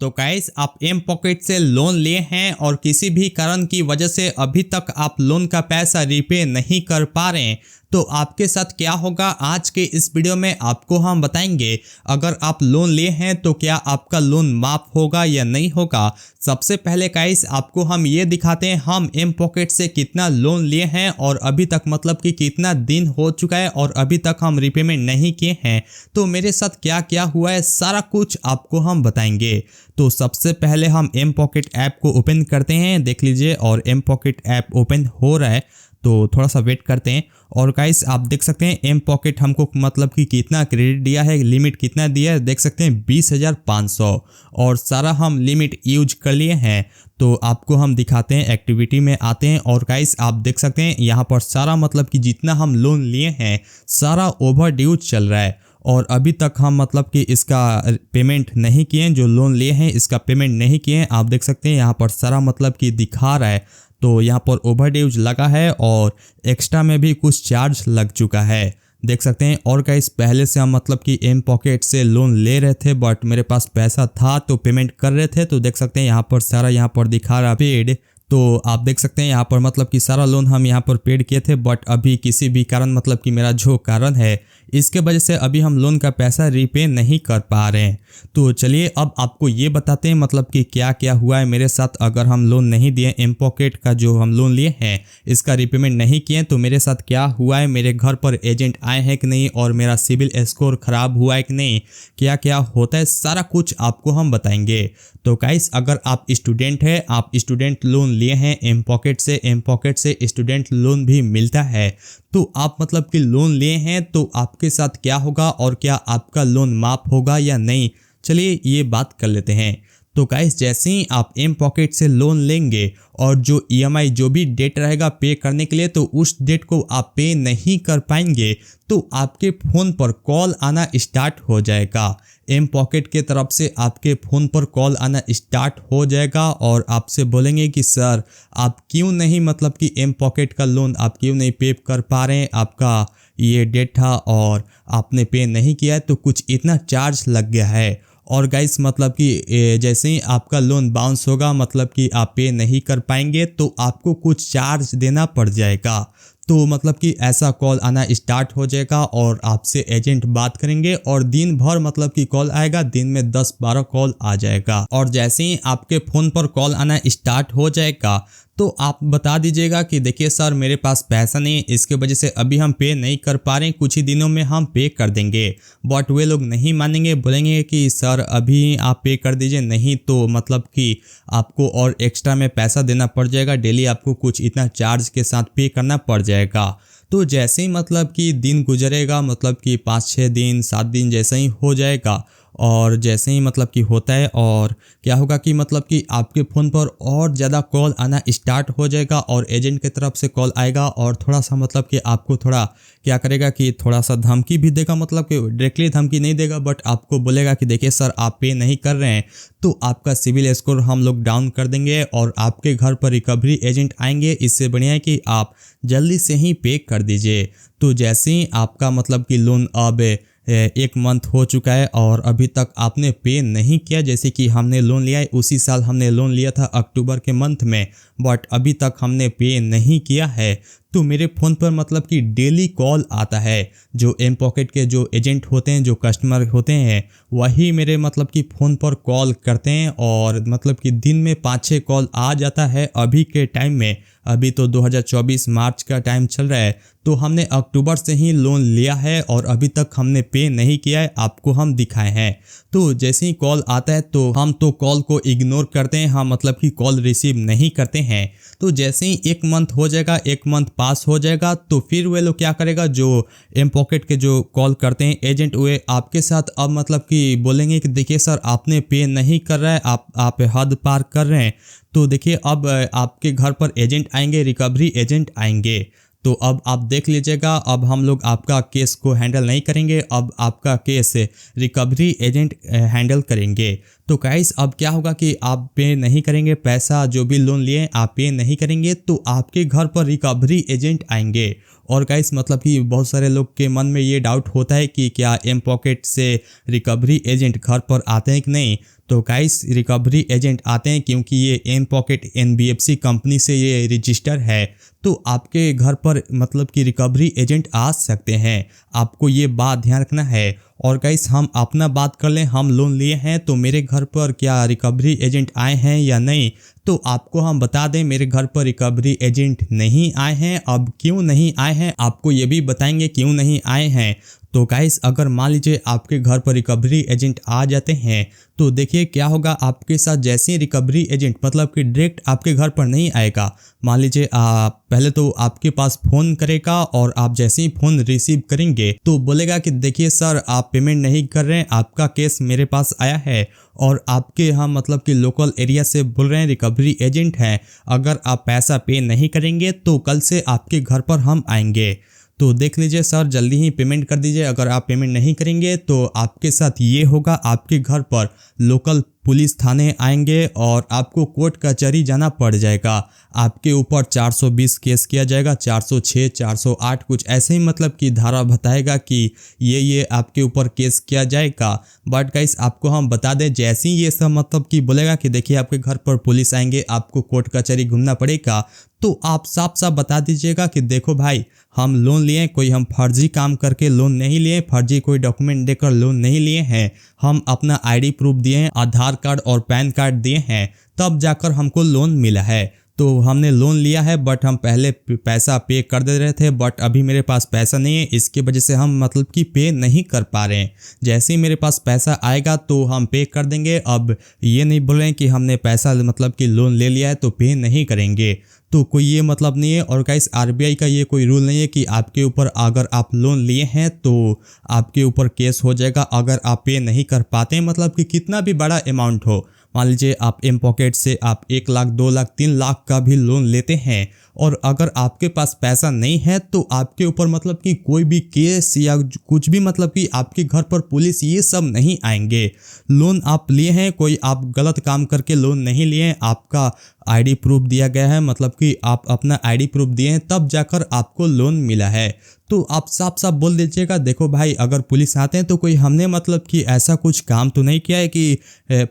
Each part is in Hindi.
तो गाइस आप एम पॉकेट से लोन लिए हैं और किसी भी कारण की वजह से अभी तक आप लोन का पैसा रीपे नहीं कर पा रहे हैं, तो आपके साथ क्या होगा आज के इस वीडियो में आपको हम बताएंगे। अगर आप लोन लिए हैं तो क्या आपका लोन माफ होगा या नहीं होगा। सबसे पहले गाइस आपको हम ये दिखाते हैं हम एम पॉकेट से कितना लोन लिए हैं और अभी तक मतलब कि कितना दिन हो चुका है और अभी तक हम रीपेमेंट नहीं किए हैं, तो मेरे साथ क्या क्या हुआ है सारा कुछ आपको हम बताएंगे। तो सबसे पहले हम एम पॉकेट ऐप को ओपन करते हैं, देख लीजिए और एम पॉकेट ऐप ओपन हो रहा है, तो थोड़ा सा वेट करते हैं। और गाइस आप देख सकते हैं एम पॉकेट हमको मतलब कि कितना क्रेडिट दिया है, लिमिट कितना दिया है, देख सकते हैं 20,500 और सारा हम लिमिट यूज कर लिए हैं। तो आपको हम दिखाते हैं, एक्टिविटी में आते हैं और गाइस आप देख सकते हैं यहाँ पर सारा मतलब कि जितना हम लोन लिए हैं सारा ओवर ड्यू चल रहा है और अभी तक हम मतलब कि इसका पेमेंट नहीं किए हैं, जो लोन लिए हैं इसका पेमेंट नहीं किए हैं। आप देख सकते हैं यहाँ पर सारा मतलब कि दिखा रहा है, तो यहाँ पर ओवर ड्यूज लगा है और एक्स्ट्रा में भी कुछ चार्ज लग चुका है, देख सकते हैं। और गाइस पहले से हम मतलब कि एम पॉकेट से लोन ले रहे थे बट मेरे पास पैसा था तो पेमेंट कर रहे थे, तो देख सकते हैं यहाँ पर सारा यहाँ पर दिखा रहा पेड। तो आप देख सकते हैं यहाँ पर मतलब कि सारा लोन हम यहाँ पर पेड किए थे बट अभी किसी भी कारण मतलब कि मेरा जो कारण है इसके वजह से अभी हम लोन का पैसा रीपे नहीं कर पा रहे हैं। तो चलिए अब आपको ये बताते हैं मतलब कि क्या क्या हुआ है मेरे साथ। अगर हम लोन नहीं दिए एम पॉकेट का, जो हम लोन लिए हैं इसका रीपेमेंट नहीं किए, तो मेरे साथ क्या हुआ है, मेरे घर पर एजेंट आए हैं कि नहीं और मेरा सिविल स्कोर खराब हुआ है कि नहीं, क्या क्या होता है सारा कुछ आपको हम बताएंगे। तो गाइस अगर आप स्टूडेंट हैं, आप स्टूडेंट लोन लिए हैं एम पॉकेट से, एम पॉकेट से स्टूडेंट लोन भी मिलता है, तो आप मतलब कि लोन लिए हैं तो आपके साथ क्या होगा और क्या आपका लोन माफ होगा या नहीं, चलिए ये बात कर लेते हैं। तो गाइस जैसे ही आप एम पॉकेट से लोन लेंगे और जो ईएमआई जो भी डेट रहेगा पे करने के लिए, तो उस डेट को आप पे नहीं कर पाएंगे तो आपके फ़ोन पर कॉल आना स्टार्ट हो जाएगा। एम पॉकेट के तरफ से आपके फ़ोन पर कॉल आना स्टार्ट हो जाएगा और आपसे बोलेंगे कि सर आप क्यों नहीं मतलब कि एम पॉकेट का लोन आप क्यों नहीं पे कर पा रहे हैं, आपका ये डेट था और आपने पे नहीं किया है तो कुछ इतना चार्ज लग गया है। और गाइस मतलब कि जैसे ही आपका लोन बाउंस होगा मतलब कि आप पे नहीं कर पाएंगे तो आपको कुछ चार्ज देना पड़ जाएगा। तो मतलब कि ऐसा कॉल आना स्टार्ट हो जाएगा और आपसे एजेंट बात करेंगे और दिन भर मतलब कि कॉल आएगा, दिन में 10-12 कॉल आ जाएगा। और जैसे ही आपके फ़ोन पर कॉल आना स्टार्ट हो जाएगा तो आप बता दीजिएगा कि देखिए सर मेरे पास पैसा नहीं है, इसके वजह से अभी हम पे नहीं कर पा रहे हैं, कुछ ही दिनों में हम पे कर देंगे। बट वे लोग नहीं मानेंगे, बोलेंगे कि सर अभी आप पे कर दीजिए, नहीं तो मतलब कि आपको और एक्स्ट्रा में पैसा देना पड़ जाएगा, डेली आपको कुछ इतना चार्ज के साथ पे करना पड़ जाएगा। तो जैसे ही मतलब कि दिन गुजरेगा मतलब कि 5-6 दिन 7 दिन जैसे ही हो जाएगा और जैसे ही मतलब कि होता है और क्या होगा कि मतलब कि आपके फ़ोन पर और ज़्यादा कॉल आना स्टार्ट हो जाएगा और एजेंट की तरफ से कॉल आएगा और थोड़ा सा मतलब कि आपको थोड़ा क्या करेगा कि थोड़ा सा धमकी भी देगा, मतलब कि डायरेक्टली धमकी नहीं देगा बट आपको बोलेगा कि देखिए सर आप पे नहीं कर रहे हैं तो आपका सिविल स्कोर हम लोग डाउन कर देंगे और आपके घर पर रिकवरी एजेंट आएंगे, इससे बढ़िया है कि आप जल्दी से ही पे कर दीजिए। तो जैसे ही आपका मतलब कि लोन अब 1 मंथ हो चुका है और अभी तक आपने पे नहीं किया, जैसे कि हमने लोन लिया है उसी साल हमने लोन लिया था अक्टूबर के मंथ में, बट अभी तक हमने पे नहीं किया है, तो मेरे फ़ोन पर मतलब कि डेली कॉल आता है। जो एम पॉकेट के जो एजेंट होते हैं, जो कस्टमर होते हैं, वही मेरे मतलब कि फ़ोन पर कॉल करते हैं और मतलब कि दिन में 5-6 कॉल आ जाता है अभी के टाइम में। अभी तो 2024 मार्च का टाइम चल रहा है, तो हमने अक्टूबर से ही लोन लिया है और अभी तक हमने पे नहीं किया है, आपको हम दिखाए हैं। तो जैसे ही कॉल आता है तो हम तो कॉल को इग्नोर करते हैं, हम मतलब कि कॉल रिसीव नहीं करते हैं। तो जैसे ही 1 मंथ हो जाएगा, 1 मंथ पास हो जाएगा तो फिर वे लोग क्या करेगा, जो एम पॉकेट के जो कॉल करते हैं एजेंट, वे आपके साथ अब मतलब कि बोलेंगे कि देखिए सर आपने पे नहीं कर रहा है, आप हद पार कर रहे हैं, तो देखिए अब आपके घर पर एजेंट आएंगे, रिकवरी एजेंट आएंगे, तो अब आप देख लीजिएगा अब हम लोग आपका केस को हैंडल नहीं करेंगे, अब आपका केस रिकवरी एजेंट हैंडल करेंगे। तो गाइस अब क्या होगा कि आप पे नहीं करेंगे पैसा, जो भी लोन लिए आप पे नहीं करेंगे तो आपके घर पर रिकवरी एजेंट आएंगे। और गाइस मतलब कि बहुत सारे लोग के मन में ये डाउट होता है कि क्या एम पॉकेट से रिकवरी एजेंट घर पर आते हैं कि नहीं। तो गाइस रिकवरी एजेंट आते हैं क्योंकि ये एम पॉकेट NBFC कंपनी से ये रजिस्टर है। तो आपके घर पर मतलब कि रिकवरी एजेंट आ सकते हैं, आपको ये बात ध्यान रखना है। और गाइस हम अपना बात कर लें, हम लोन लिए हैं तो मेरे घर पर क्या रिकवरी एजेंट आए हैं या नहीं। तो आपको हम बता दें मेरे घर पर रिकवरी एजेंट नहीं आए हैं। अब क्यों नहीं आए हैं आपको ये भी बताएंगे क्यों नहीं आए हैं। तो गाइस अगर मान लीजिए आपके घर पर रिकवरी एजेंट आ जाते हैं तो देखिए क्या होगा आपके साथ। जैसे ही रिकवरी एजेंट मतलब कि डायरेक्ट आपके घर पर नहीं आएगा, मान लीजिए पहले तो आपके पास फ़ोन करेगा और आप जैसे ही फ़ोन रिसीव करेंगे तो बोलेगा कि देखिए सर आप पेमेंट नहीं कर रहे हैं, आपका केस मेरे पास आया है और आपके यहाँ मतलब कि लोकल एरिया से बोल रहे हैं रिकवरी एजेंट हैं, अगर आप पैसा पे नहीं करेंगे तो कल से आपके घर पर हम आएंगे। तो देख लीजिए सर जल्दी ही पेमेंट कर दीजिए, अगर आप पेमेंट नहीं करेंगे तो आपके साथ ये होगा, आपके घर पर लोकल पुलिस थाने आएंगे और आपको कोर्ट कचहरी जाना पड़ जाएगा। आपके ऊपर 420 केस किया जाएगा, 406 408 कुछ ऐसे ही मतलब कि धारा बताएगा कि ये आपके ऊपर केस किया जाएगा। बट गाइस आपको हम बता दें जैसे ही ये सब मतलब कि बोलेगा कि देखिए आपके घर पर पुलिस आएंगे, आपको कोर्ट कचहरी घूमना पड़ेगा, तो आप साफ साफ बता दीजिएगा कि देखो भाई हम लोन लिए, कोई हम फर्जी काम करके लोन नहीं लिए, फर्जी कोई डॉक्यूमेंट देकर लोन नहीं लिए हैं, हम अपना ID प्रूफ दिए हैं, आधार कार्ड और पैन कार्ड दिए हैं, तब जाकर हमको लोन मिला है। तो हमने लोन लिया है बट हम पहले पैसा पे कर दे रहे थे, बट अभी मेरे पास पैसा नहीं है, इसके वजह से हम मतलब कि पे नहीं कर पा रहे हैं। जैसे ही मेरे पास पैसा आएगा तो हम पे कर देंगे। अब ये नहीं बोल रहे हैं कि हमने पैसा मतलब कि लोन ले लिया है तो पे नहीं करेंगे, तो कोई ये मतलब नहीं है। और गाइस RBI का ये कोई रूल नहीं है कि आपके ऊपर अगर आप लोन लिए हैं तो आपके ऊपर केस हो जाएगा अगर आप पे नहीं कर पाते हैं, मतलब कि कितना भी बड़ा अमाउंट हो। मान लीजिए आप एम पॉकेट से आप 1 लाख 2 लाख 3 लाख का भी लोन लेते हैं और अगर आपके पास पैसा नहीं है तो आपके ऊपर मतलब कि कोई भी केस या कुछ भी मतलब कि आपके घर पर पुलिस ये सब नहीं आएंगे। लोन आप लिए हैं, कोई आप गलत काम करके लोन नहीं लिए हैं, आपका ID प्रूफ दिया गया है, मतलब कि आप अपना ID प्रूफ दिए हैं तब जाकर आपको लोन मिला है। तो आप साफ साफ बोल दीजिएगा देखो भाई अगर पुलिस आते हैं तो कोई हमने मतलब कि ऐसा कुछ काम तो नहीं किया है कि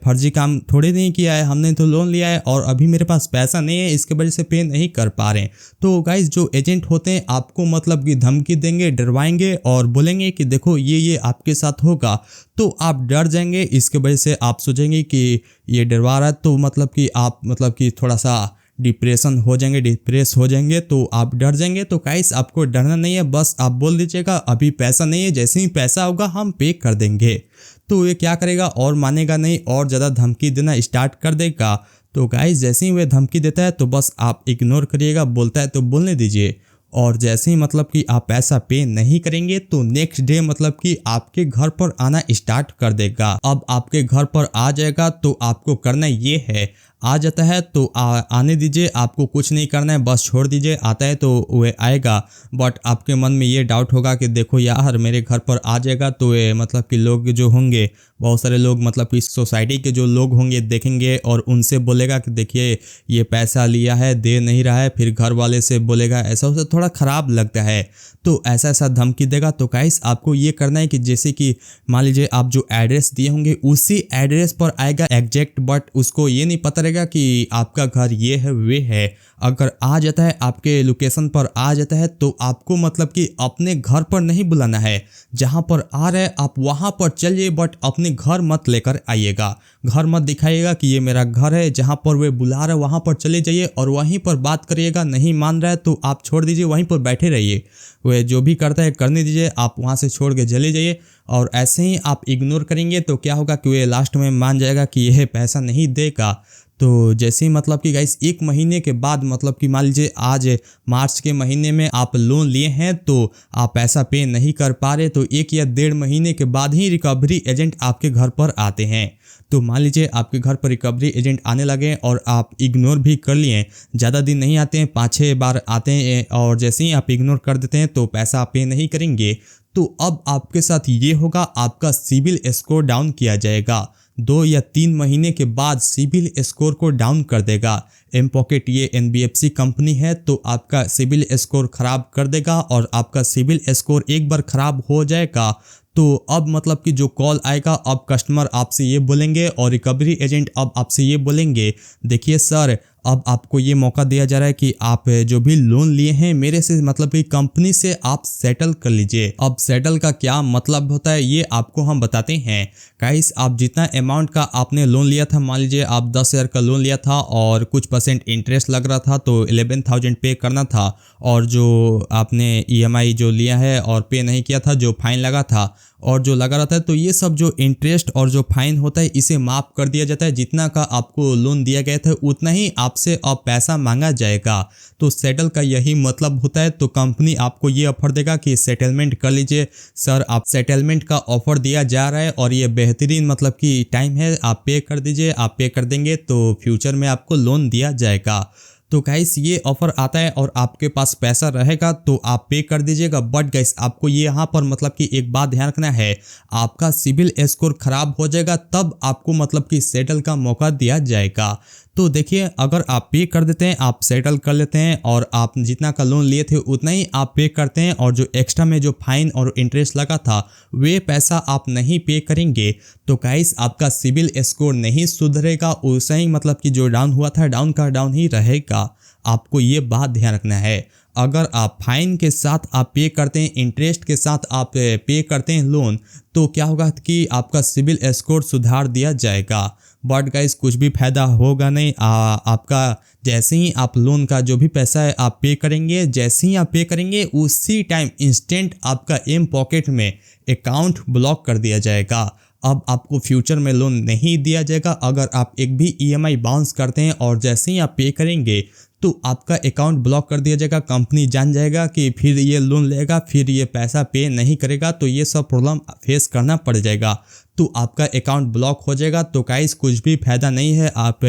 फर्जी काम थोड़ी नहीं किया है, हमने तो लोन लिया है और अभी मेरे पास पैसा नहीं है, इसके वजह से पे नहीं कर पा रहे हैं। तो गाइस जो एजेंट होते हैं आपको मतलब कि धमकी देंगे, डरवाएंगे और बोलेंगे कि देखो ये आपके साथ होगा, तो आप डर जाएंगे। इसके वजह से आप सोचेंगे कि ये डरवा रहा है तो मतलब कि आप मतलब कि थोड़ा सा डिप्रेस हो जाएंगे, तो आप डर जाएंगे। तो गाइस आपको डरना नहीं है, बस आप बोल दीजिएगा अभी पैसा नहीं है, जैसे ही पैसा होगा हम पे कर देंगे। तो ये क्या करेगा और मानेगा नहीं और ज़्यादा धमकी देना स्टार्ट कर देगा। तो गाइस जैसे ही वह धमकी देता है तो बस आप इग्नोर करिएगा, बोलता है तो बोलने दीजिए। और जैसे ही मतलब कि आप पैसा पे नहीं करेंगे तो नेक्स्ट डे मतलब कि आपके घर पर आना स्टार्ट कर देगा। अब आपके घर पर आ जाएगा तो आपको करना ये है, आ जाता है तो आने दीजिए, आपको कुछ नहीं करना है, बस छोड़ दीजिए। आता है तो वह आएगा, बट आपके मन में ये डाउट होगा कि देखो यार मेरे घर पर आ जाएगा तो ये मतलब कि लोग जो होंगे, बहुत सारे लोग मतलब कि सोसाइटी के जो लोग होंगे देखेंगे और उनसे बोलेगा कि देखिए ये पैसा लिया है दे नहीं रहा है, फिर घर वाले से बोलेगा, ऐसा उसे थोड़ा ख़राब लगता है, तो ऐसा धमकी देगा। तो गाइस आपको ये करना है कि जैसे कि मान लीजिए आप जो एड्रेस दिए होंगे उसी एड्रेस पर आएगा एग्जैक्ट, बट उसको ये नहीं पता रहेगा कि आपका घर ये है वे है। अगर आ जाता है आपके लोकेशन पर आ जाता है तो आपको मतलब कि अपने घर पर नहीं बुलाना है, जहाँ पर आ रहे हैं आप वहाँ पर चलिए, बट अपने घर मत लेकर आइएगा, घर मत दिखाइएगा कि ये मेरा घर है। जहाँ पर वे बुला रहे वहाँ पर चले जाइए और वहीं पर बात करिएगा। नहीं मान रहा है तो आप छोड़ दीजिए, वहीं पर बैठे रहिए, वह जो भी करता है करने दीजिए, आप वहाँ से छोड़ के चले जाइए। और ऐसे ही आप इग्नोर करेंगे तो क्या होगा कि वे लास्ट में मान जाएगा कि यह पैसा नहीं देगा। तो जैसे ही मतलब कि गाइस 1 महीने के बाद मतलब कि मान लीजिए आज मार्च के महीने में आप लोन लिए हैं तो आप पैसा पे नहीं कर पा रहे, तो 1 या 1.5 महीने के बाद ही रिकवरी एजेंट आपके घर पर आते हैं। तो मान लीजिए आपके घर पर रिकवरी एजेंट आने लगे और आप इग्नोर भी कर लिए, ज़्यादा दिन नहीं आते हैं, 5-6 बार आते हैं, और जैसे ही आप इग्नोर कर देते हैं तो पैसा पे नहीं करेंगे, तो अब आपके साथ ये होगा, आपका सिबिल स्कोर डाउन किया जाएगा। 2 या 3 महीने के बाद सिबिल स्कोर को डाउन कर देगा। एम पॉकेट ये एनबीएफसी कंपनी है, तो आपका सिबिल स्कोर खराब कर देगा और आपका सिबिल स्कोर एक बार खराब हो जाएगा तो अब मतलब कि जो कॉल आएगा, अब कस्टमर आपसे ये बोलेंगे और रिकवरी एजेंट अब आपसे ये बोलेंगे, देखिए सर अब आपको ये मौका दिया जा रहा है कि आप जो भी लोन लिए हैं मेरे से मतलब कि कंपनी से आप सेटल कर लीजिए। अब सेटल का क्या मतलब होता है ये आपको हम बताते हैं। गाइस, आप जितना अमाउंट का आपने लोन लिया था, मान लीजिए आप 10,000 का लोन लिया था और कुछ % इंटरेस्ट लग रहा था तो 11,000 पे करना था, और जो आपने ईएमआई जो लिया है और पे नहीं किया था, जो फाइन लगा था और जो लगा रहता है, तो ये सब जो इंटरेस्ट और जो फाइन होता है इसे माफ़ कर दिया जाता है। जितना का आपको लोन दिया गया था उतना ही आपसे अब पैसा मांगा जाएगा। तो सेटल का यही मतलब होता है। तो कंपनी आपको ये ऑफर देगा कि सेटलमेंट कर लीजिए सर, आप सेटलमेंट का ऑफर दिया जा रहा है और ये बेहतरीन मतलब कि टाइम है, आप पे कर दीजिए। आप पे कर देंगे तो फ्यूचर में आपको लोन दिया जाएगा। तो गाइस ये ऑफर आता है और आपके पास पैसा रहेगा तो आप पे कर दीजिएगा। बट गाइस आपको ये यहाँ पर मतलब कि एक बात ध्यान रखना है, आपका सिबिल स्कोर खराब हो जाएगा तब आपको मतलब कि सेटल का मौका दिया जाएगा। तो देखिए, अगर आप पे कर देते हैं, आप सेटल कर लेते हैं और आप जितना का लोन लिए थे उतना ही आप पे करते हैं और जो एक्स्ट्रा में जो फाइन और इंटरेस्ट लगा था वे पैसा आप नहीं पे करेंगे, तो गाइस आपका सिबिल स्कोर नहीं सुधरेगा, उसे ही मतलब कि जो डाउन हुआ था डाउन का डाउन ही रहेगा। आपको ये बात ध्यान रखना है। अगर आप फाइन के साथ आप पे करते हैं, इंटरेस्ट के साथ आप पे करते हैं लोन, तो क्या होगा कि आपका सिबिल स्कोर सुधार दिया जाएगा। बट गाइस कुछ भी फायदा होगा नहीं। आपका जैसे ही आप लोन का जो भी पैसा है आप पे करेंगे, जैसे ही आप पे करेंगे उसी टाइम इंस्टेंट आपका एम पॉकेट में अकाउंट ब्लॉक कर दिया जाएगा। अब आपको फ्यूचर में लोन नहीं दिया जाएगा। अगर आप एक भी ईएमआई बाउंस करते हैं और जैसे ही आप पे करेंगे तो आपका अकाउंट ब्लॉक कर दिया जाएगा। कंपनी जान जाएगा कि फिर ये लोन लेगा, फिर ये पैसा पे नहीं करेगा, तो ये सब प्रॉब्लम फेस करना पड़ जाएगा, तो आपका अकाउंट ब्लॉक हो जाएगा। तो गाइस कुछ भी फायदा नहीं है। आप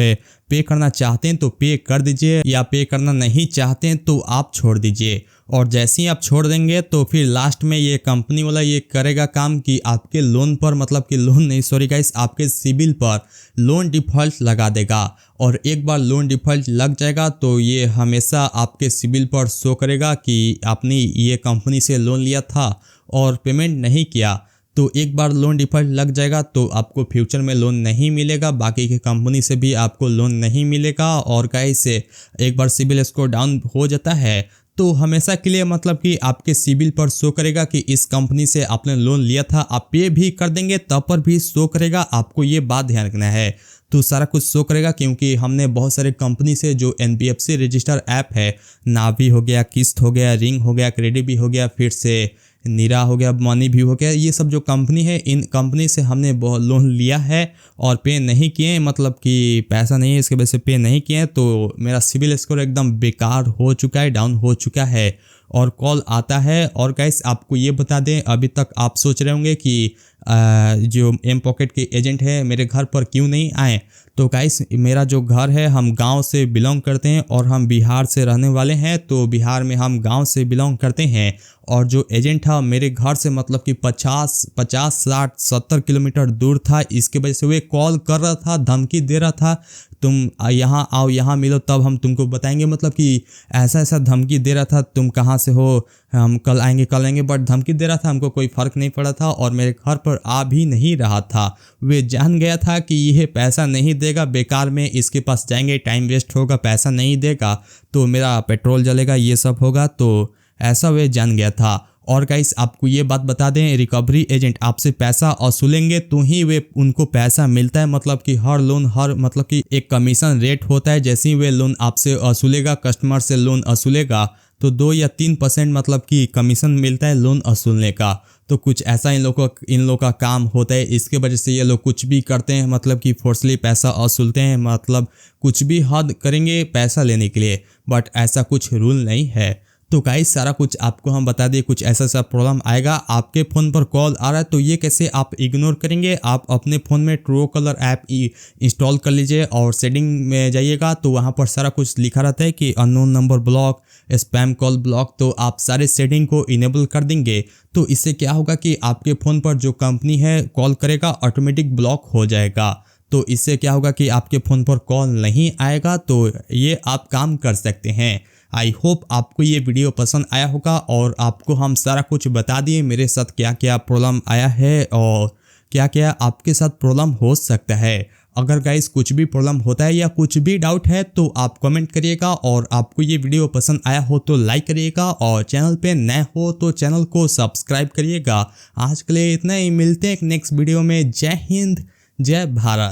पे करना चाहते हैं तो पे कर दीजिए, या पे करना नहीं चाहते हैं तो आप छोड़ दीजिए। और जैसे ही आप छोड़ देंगे तो फिर लास्ट में ये कंपनी वाला ये करेगा काम कि आपके लोन पर मतलब कि लोन नहीं, सॉरी गाइस, आपके सिबिल पर लोन डिफ़ॉल्ट लगा देगा। और एक बार लोन डिफ़ॉल्ट लग जाएगा तो ये हमेशा आपके सिबिल पर शो करेगा कि आपने ये कंपनी से लोन लिया था और पेमेंट नहीं किया। तो एक बार लोन डिफ़ॉल्ट लग जाएगा तो आपको फ्यूचर में लोन नहीं मिलेगा, बाकी की कंपनी से भी आपको लोन नहीं मिलेगा। और गाइस एक बार सिबिल स्कोर डाउन हो जाता है तो हमेशा के लिए मतलब कि आपके सिबिल पर शो करेगा कि इस कंपनी से आपने लोन लिया था, आप पे भी कर देंगे तब पर भी शो करेगा। आपको ये बात ध्यान रखना है। तो सारा कुछ शो करेगा, क्योंकि हमने बहुत सारे कंपनी से जो एनबीएफसी रजिस्टर ऐप है, नावी हो गया, किस्त हो गया, रिंग हो गया, क्रेडिट भी हो गया, फिर से नीरा हो गया, मनी भी हो गया, ये सब जो कंपनी है इन कंपनी से हमने बहुत लोन लिया है और पे नहीं किए, मतलब कि पैसा नहीं है इसके वजह से पे नहीं किए, तो मेरा सिबिल स्कोर एकदम बेकार हो चुका है, डाउन हो चुका है। और कॉल आता है। और गाइस आपको ये बता दें, अभी तक आप सोच रहे होंगे कि जो एम पॉकेट के एजेंट है मेरे घर पर क्यों नहीं आए। तो गाइस मेरा जो घर है, हम गांव से बिलोंग करते हैं और हम बिहार से रहने वाले हैं। तो बिहार में हम गांव से बिलोंग करते हैं और जो एजेंट था मेरे घर से मतलब कि 50, 60, 70 किलोमीटर दूर था। इसके वजह से वे कॉल कर रहा था, धमकी दे रहा था, तुम यहाँ आओ, यहाँ मिलो, तब हम तुमको बताएंगे, मतलब कि ऐसा ऐसा धमकी दे रहा था, तुम कहाँ से हो, हम कल आएंगे। बट धमकी दे रहा था, हमको कोई फ़र्क नहीं पड़ा था और मेरे घर पर आ भी नहीं रहा था। वे जान गया था कि यह पैसा नहीं देगा, बेकार में इसके पास जाएंगे, टाइम वेस्ट होगा, पैसा नहीं देगा तो मेरा पेट्रोल जलेगा, ये सब होगा, तो ऐसा वे जान गया था। और गाइस आपको ये बात बता दें, रिकवरी एजेंट आपसे पैसा वसूलेंगे तो ही वे उनको पैसा मिलता है। मतलब कि हर लोन मतलब कि एक कमीशन रेट होता है। जैसे ही वे लोन आपसे वसूलेगा, कस्टमर से लोन वसूलेगा तो 2 या 3% मतलब कि कमीशन मिलता है लोन वसूलने का। तो कुछ ऐसा इन लोगों का काम होता है। इसके वजह से ये लोग कुछ भी करते हैं, मतलब कि फोर्सली पैसा वसूलते हैं, मतलब कुछ भी हद करेंगे पैसा लेने के लिए। बट ऐसा कुछ रूल नहीं है। तो गाइस सारा कुछ आपको हम बता दें, कुछ ऐसा प्रॉब्लम आएगा, आपके फ़ोन पर कॉल आ रहा है, तो ये कैसे आप इग्नोर करेंगे। आप अपने फ़ोन में ट्रू कॉलर ऐप इंस्टॉल कर लीजिए और सेटिंग में जाइएगा, तो वहाँ पर सारा कुछ लिखा रहता है कि unknown number block, spam call block, तो आप सारे सेटिंग को इनेबल कर देंगे। तो इससे क्या होगा कि आपके फ़ोन पर जो कंपनी है कॉल करेगा ऑटोमेटिक ब्लॉक हो जाएगा। तो इससे क्या होगा कि आपके फ़ोन पर कॉल नहीं आएगा। तो ये आप काम कर सकते हैं। आई होप आपको ये वीडियो पसंद आया होगा और आपको हम सारा कुछ बता दिए मेरे साथ क्या क्या प्रॉब्लम आया है और क्या क्या आपके साथ प्रॉब्लम हो सकता है। अगर गाइस कुछ भी प्रॉब्लम होता है या कुछ भी डाउट है तो आप कमेंट करिएगा, और आपको ये वीडियो पसंद आया हो तो लाइक करिएगा, और चैनल पे नए हो तो चैनल को सब्सक्राइब करिएगा। आज के लिए इतना ही, मिलते हैं एक नेक्स्ट वीडियो में। जय हिंद, जय भारत।